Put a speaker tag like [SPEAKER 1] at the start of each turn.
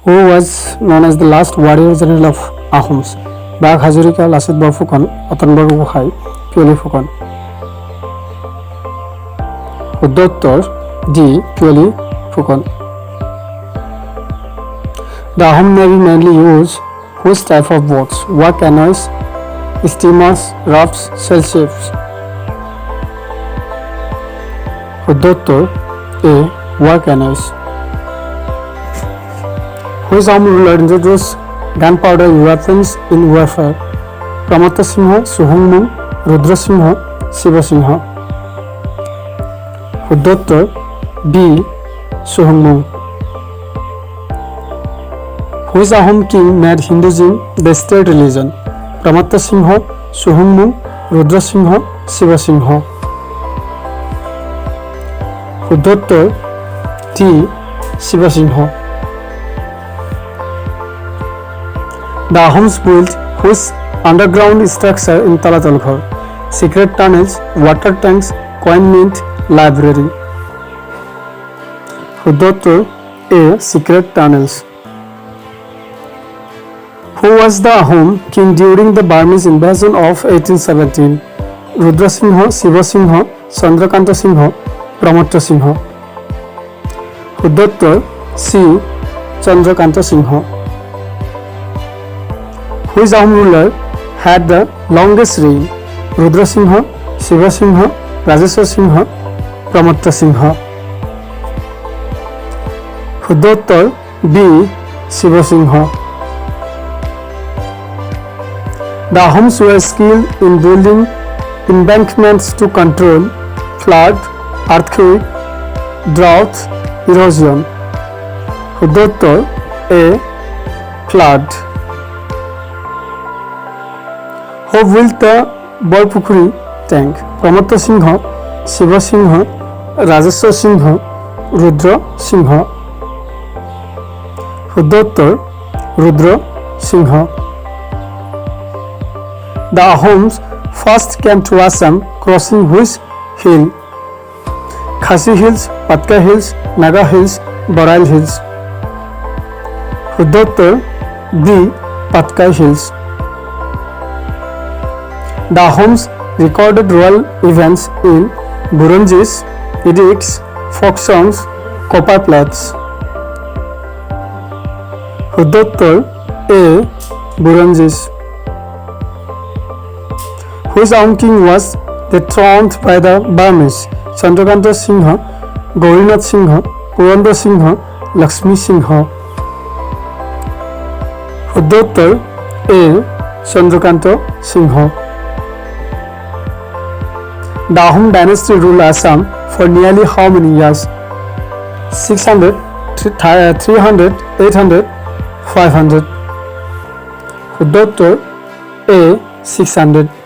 [SPEAKER 1] Who was known as the last warrior general of Ahoms? বাঘ হাজৰিকা, লাচিত বৰফুকন, অতন বৰগোহাঁই, পিয়লি ফুকন। শুদ্ধ উত্তৰ D Piyali Phukan. The Ahom Navy mainly used which type of boats? War canoes, steamers, rafts, sail ships? শুদ্ধ উত্তৰ এ war canoes। Which Ahom ruler introduced gunpowder weapons in warfare? Pramata Singha, Suhungmung, Rudra Singha, Shiva Singha? শুদ্ধ উত্তৰ B Suhungmung। Which Ahom king made Hinduism the state religion? Pramata Singha, Suhungmung, Rudra Singha, Shiva Singha? শুদ্ধ উত্তৰ D Shiva Singha। The Ahoms built which underground structure in Talatal Ghor? Secret tunnels, water tanks, coin mint, library? শুদ্ধ উত্তৰ এ secret tunnels। Who was the Ahom king during the Burmese invasion of 1817? Rudra Singha, Shiva Singha, Chandrakanta Singha, Pramata Singha? শুদ্ধ উত্তৰ C Chandrakanta Singha। Which Ahom ruler had the longest reign? Rudra Singha, Shiva Singha, Rajeshwar Singha, Pramata Singha? শুদ্ধ উত্তৰ B Shiva Singha। The Ahoms were skilled in building embankments to control flood, earthquake, drought, erosion? শুদ্ধ উত্তৰ এ flood। Who built the Borpukuri tank? Pramata Singha, Shiva Singha, Rajeshwar Singha, Rudra Singha? শুদ্ধ উত্তৰ Rudra Singha। The Ahoms first came to Assam crossing which hill? Khasi Hills, Patka Hills, Naga Hills, Baral Hills? শুদ্ধ উত্তৰ B Patkai Hills। The Ahoms recorded royal events in Burunjis, edicts, folk songs, copper plates? শুদ্ধ উত্তৰ এ Burunjis। Which Ahom king was dethroned by the Burmese? Chandrakanta Singha, Gaurinath Singha, Puranda Singha, Lakshmi Singha? শুদ্ধ উত্তৰ এ Chandrakanta Singha। The Ahom dynasty ruled Assam for nearly how many years? 600, 300, 800, 500? শুদ্ধ উত্তৰ এ 600।